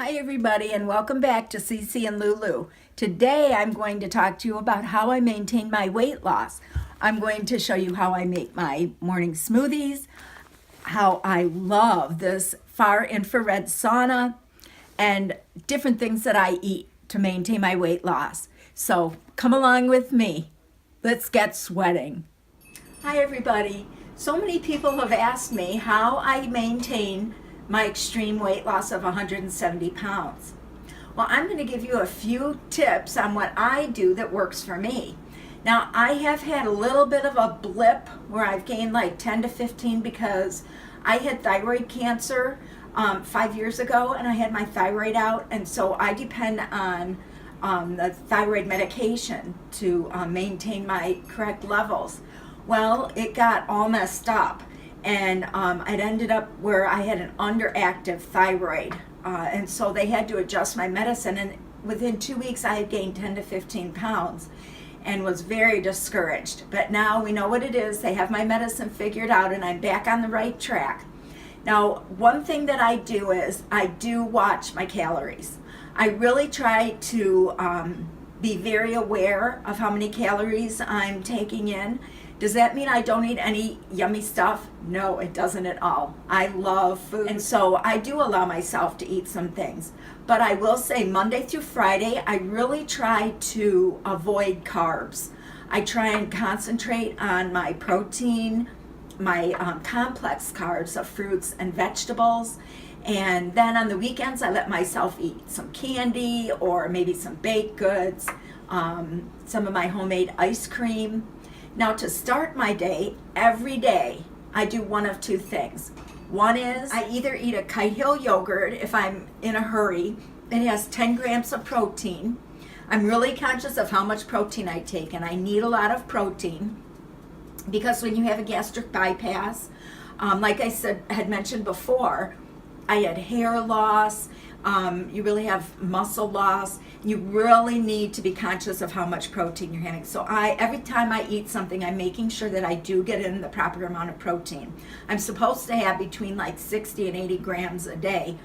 Hi everybody and welcome back to CC and LULU. Today I'm going to talk to you about how I maintain my weight loss. I'm going to show you how I make my morning smoothies, how I love this far infrared sauna, and different things that I eat to maintain my weight loss. So come along with me. Let's get sweating. Hi everybody. So many people have asked me how I maintain my extreme weight loss of 170 pounds. Well, I'm going to give you a few tips on what I do that works for me. Now, I have had a little bit of a blip where I've gained like 10 to 15 because I had thyroid cancer 5 years ago and I had my thyroid out, and so I depend on the thyroid medication to maintain my correct levels. Well, it got all messed up. And it ended up where I had an underactive thyroid, and so they had to adjust my medicine, and within 2 weeks I had gained 10 to 15 pounds and was very discouraged. But now we know what it is. They have my medicine figured out and I'm back on the right track. Now, one thing that I do is I do watch my calories. I really try to be very aware of how many calories I'm taking in. Does that mean I don't eat any yummy stuff? No, it doesn't at all. I love food, and so I do allow myself to eat some things. But I will say Monday through Friday, I really try to avoid carbs. I try and concentrate on my protein, my complex carbs of fruits and vegetables. And then on the weekends, I let myself eat some candy or maybe some baked goods, some of my homemade ice cream. Now, to start my day, every day, I do one of two things. One is I either eat a Kite Hill yogurt if I'm in a hurry. It has 10 grams of protein. I'm really conscious of how much protein I take, and I need a lot of protein because when you have a gastric bypass, like I had mentioned before, I had hair loss. You really have muscle loss. You really need to be conscious of how much protein you're having. So every time I eat something, I'm making sure that I do get in the proper amount of protein. I'm supposed to have between like 60 and 80 grams a day,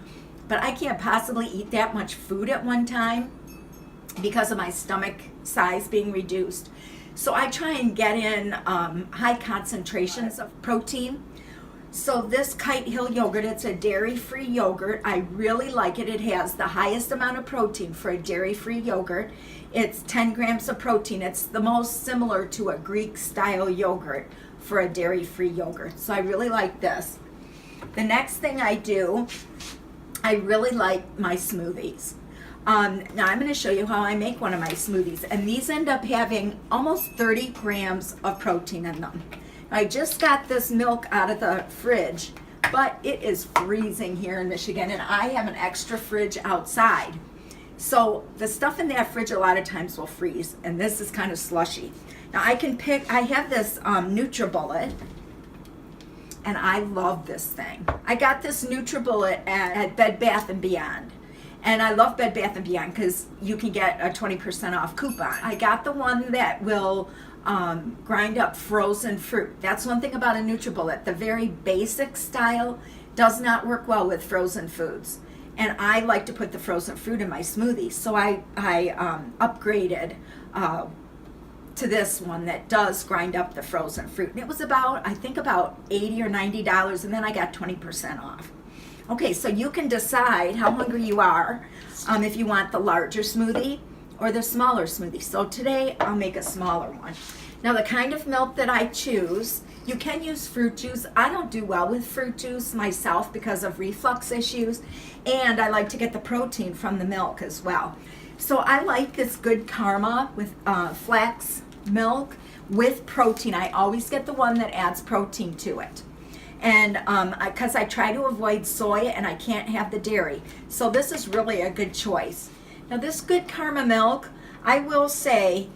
but I can't possibly eat that much food at one time because of my stomach size being reduced. So I try and get in high concentrations of protein. So this Kite Hill yogurt, it's a dairy-free yogurt. I really like it. It has the highest amount of protein for a dairy-free yogurt. It's 10 grams of protein. It's the most similar to a Greek-style yogurt for a dairy-free yogurt. So I really like this. The next thing I do, I really like my smoothies. Now I'm going to show you how I make one of my smoothies. And these end up having almost 30 grams of protein in them. I just got this milk out of the fridge, but it is freezing here in Michigan, and I have an extra fridge outside. So the stuff in that fridge a lot of times will freeze, and this is kind of slushy. Now I have this NutriBullet, and I love this thing. I got this NutriBullet at Bed Bath & Beyond. And I love Bed Bath & Beyond because you can get a 20% off coupon. I got the one that will grind up frozen fruit. That's one thing about a NutriBullet. The very basic style does not work well with frozen foods. And I like to put the frozen fruit in my smoothies. So I upgraded to this one that does grind up the frozen fruit. And it was I think about $80 or $90, and then I got 20% off. Okay, so you can decide how hungry you are if you want the larger smoothie or the smaller smoothie. So today I'll make a smaller one. Now the kind of milk that I choose, you can use fruit juice. I don't do well with fruit juice myself because of reflux issues, and I like to get the protein from the milk as well. So I like this Good Karma with flax milk with protein. I always get the one that adds protein to it. And because I try to avoid soy and I can't have the dairy. So this is really a good choice. Now this Good Karma milk, I will say,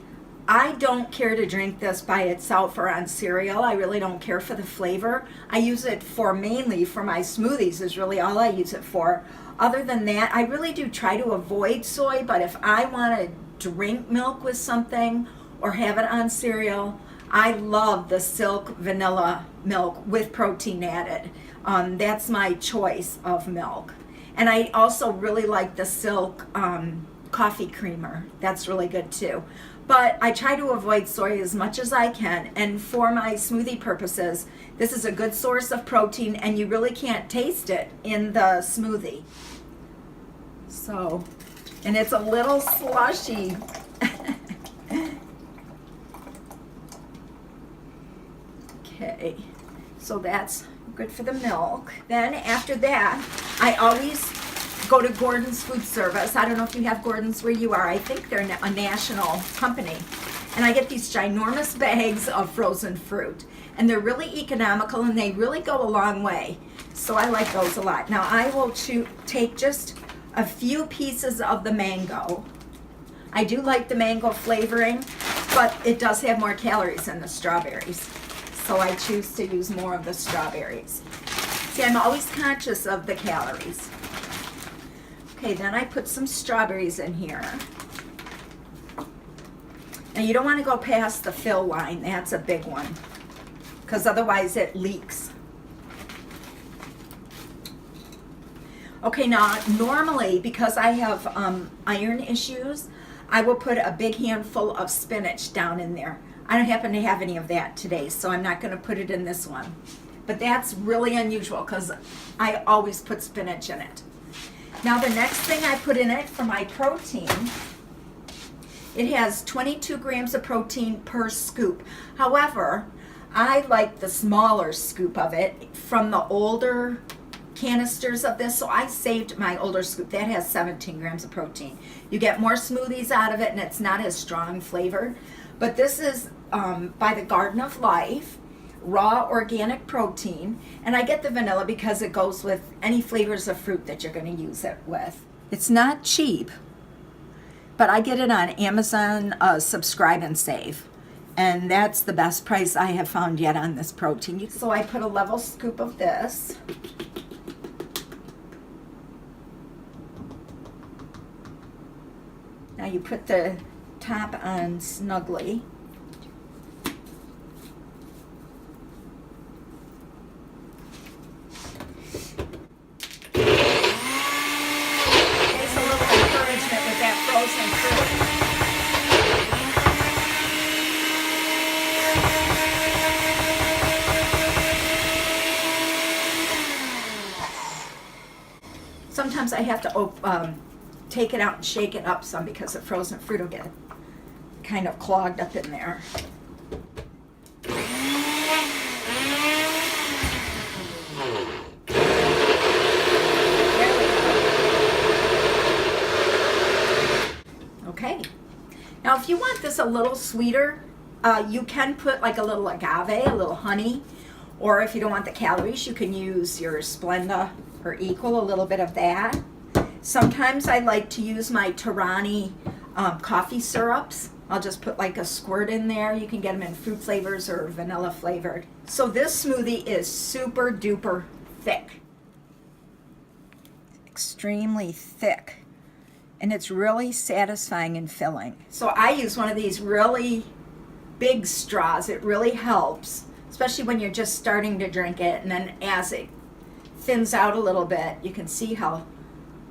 I don't care to drink this by itself or on cereal. I really don't care for the flavor. I use it mainly for my smoothies is really all I use it for. Other than that, I really do try to avoid soy, but if I want to drink milk with something or have it on cereal, I love the Silk vanilla milk with protein added. That's my choice of milk. And I also really like the Silk coffee creamer. That's really good too. But I try to avoid soy as much as I can, and for my smoothie purposes, this is a good source of protein, and you really can't taste it in the smoothie. So, and it's a little slushy. Okay, so that's good for the milk. Then after that, I always go to Gordon's Food Service. I don't know if you have Gordon's where you are. I think they're a national company. And I get these ginormous bags of frozen fruit. And they're really economical and they really go a long way. So I like those a lot. Now I will take just a few pieces of the mango. I do like the mango flavoring, but it does have more calories than the strawberries. So I choose to use more of the strawberries. See, I'm always conscious of the calories. Okay, then I put some strawberries in here. Now you don't want to go past the fill line. That's a big one, because otherwise it leaks. Okay, now normally, because I have iron issues, I will put a big handful of spinach down in there. I don't happen to have any of that today, so I'm not going to put it in this one. But that's really unusual because I always put spinach in it. Now the next thing I put in it for my protein, it has 22 grams of protein per scoop. However, I like the smaller scoop of it from the older canisters of this, so I saved my older scoop. That has 17 grams of protein. You get more smoothies out of it and it's not as strong flavored. But this is by the Garden of Life, raw organic protein, and I get the vanilla because it goes with any flavors of fruit that you're going to use it with. It's not cheap, but I get it on Amazon Subscribe and Save, and that's the best price I have found yet on this protein. So I put a level scoop of this. Now you put the top on snugly. Sometimes I have to take it out and shake it up some because the frozen fruit will get kind of clogged up in there. Okay. Now if you want this a little sweeter, you can put like a little agave, a little honey, or if you don't want the calories, you can use your Splenda or Equal, a little bit of that. Sometimes I like to use my Torani coffee syrups. I'll just put like a squirt in there. You can get them in fruit flavors or vanilla flavored. So this smoothie is super duper thick. Extremely thick. And it's really satisfying and filling. So I use one of these really big straws. It really helps, especially when you're just starting to drink it. And then as it thins out a little bit, you can see how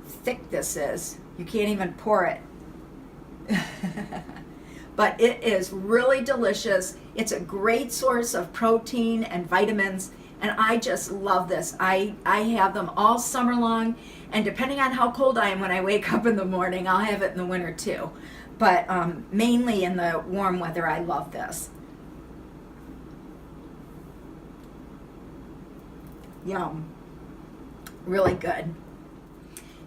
thick this is. You can't even pour it. But it is really delicious. It's a great source of protein and vitamins, and I just love this. I have them all summer long, and depending on how cold I am when I wake up in the morning, I'll have it in the winter too. But mainly in the warm weather, I love this. Yum. Really good.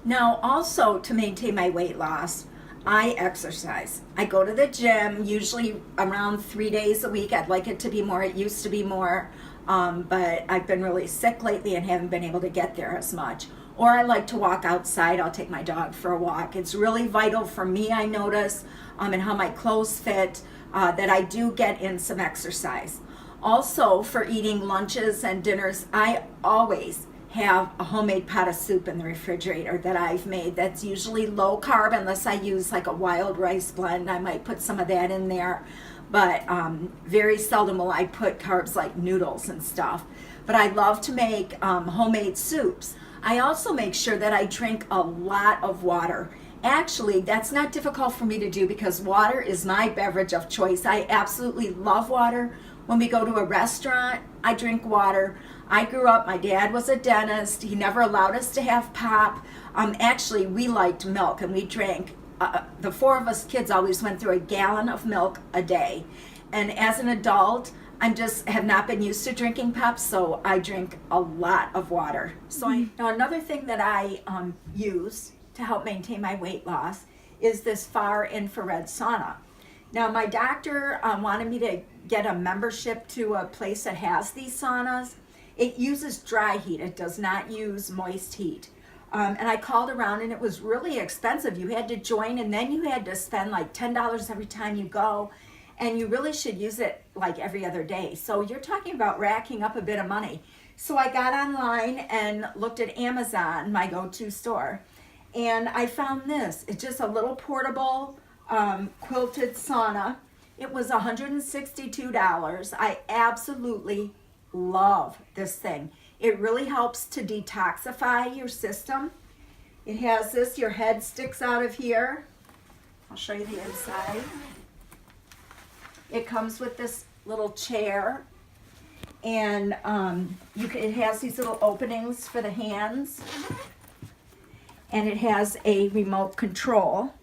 Now also, to maintain my weight loss, I exercise. I go to the gym usually around 3 days a week. I'd like it to be more. It used to be more, but I've been really sick lately and haven't been able to get there as much. Or I like to walk outside. I'll take my dog for a walk. It's really vital for me, I notice, and how my clothes fit, that I do get in some exercise. Also, for eating lunches and dinners, I always have a homemade pot of soup in the refrigerator that I've made. That's usually low carb unless I use like a wild rice blend. I might put some of that in there, but very seldom will I put carbs like noodles and stuff. But I love to make homemade soups. I also make sure that I drink a lot of water. Actually, that's not difficult for me to do because water is my beverage of choice. I absolutely love water. When we go to a restaurant, I drink water. I grew up, my dad was a dentist. He never allowed us to have pop. Actually, we liked milk and we drank, the four of us kids always went through a gallon of milk a day. And as an adult, I just have not been used to drinking pop, so I drink a lot of water. Now another thing that I use to help maintain my weight loss is this far infrared sauna. Now my doctor wanted me to get a membership to a place that has these saunas. It uses dry heat, it does not use moist heat. And I called around and it was really expensive. You had to join and then you had to spend like $10 every time you go. And you really should use it like every other day. So you're talking about racking up a bit of money. So I got online and looked at Amazon, my go-to store. And I found this. It's just a little portable quilted sauna. It was $162. I absolutely love this thing. It really helps to detoxify your system. It has this, your head sticks out of here. I'll show you the inside. It comes with this little chair and it has these little openings for the hands. And it has a remote control.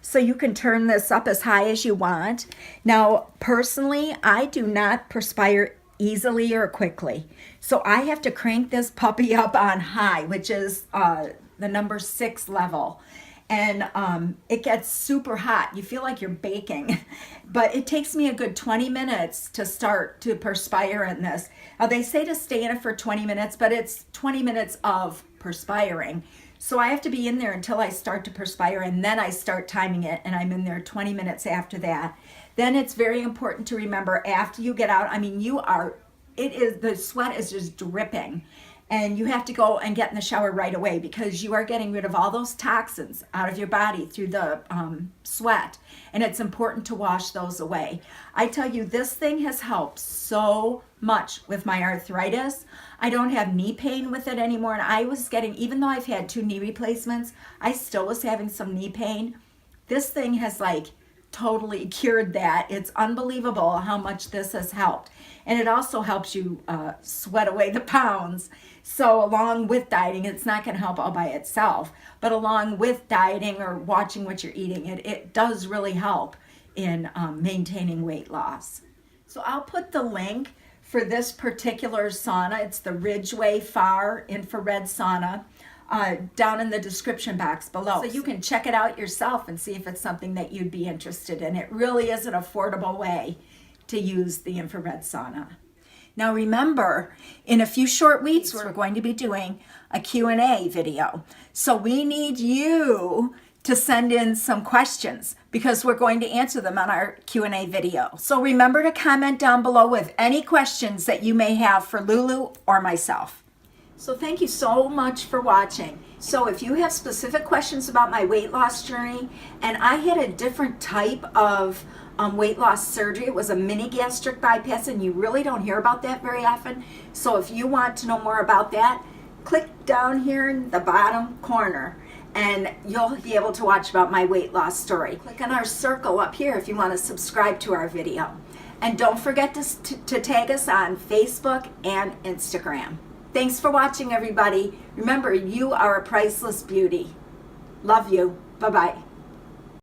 So you can turn this up as high as you want. Now, personally, I do not perspire easily or quickly. So I have to crank this puppy up on high, which is the number 6 level. And it gets super hot. You feel like you're baking. But it takes me a good 20 minutes to start to perspire in this. Now, they say to stay in it for 20 minutes, but it's 20 minutes of perspiring. So I have to be in there until I start to perspire, and then I start timing it, and I'm in there 20 minutes after that. Then it's very important to remember after you get out, I mean, the sweat is just dripping. And you have to go and get in the shower right away because you are getting rid of all those toxins out of your body through the sweat. And it's important to wash those away. I tell you, this thing has helped so much with my arthritis. I don't have knee pain with it anymore. And I was getting, even though I've had 2 knee replacements, I still was having some knee pain. This thing has like totally cured that. It's unbelievable how much this has helped. And it also helps you sweat away the pounds. So along with dieting, it's not going to help all by itself, but along with dieting or watching what you're eating, it does really help in maintaining weight loss. So I'll put the link for this particular sauna. It's the Ridgeway Far Infrared Sauna down in the description box below. So you can check it out yourself and see if it's something that you'd be interested in. It really is an affordable way to use the infrared sauna. Now remember, in a few short weeks, we're going to be doing a Q&A video. So we need you to send in some questions because we're going to answer them on our Q&A video. So remember to comment down below with any questions that you may have for Lulu or myself. So thank you so much for watching. So if you have specific questions about my weight loss journey, and I had a different type of weight loss surgery. It was a mini gastric bypass, and you really don't hear about that very often. So if you want to know more about that, click down here in the bottom corner and you'll be able to watch about my weight loss story. Click on our circle up here if you want to subscribe to our video. And don't forget to tag us on Facebook and Instagram. Thanks for watching, everybody. Remember, you are a priceless beauty. Love you. Bye-bye.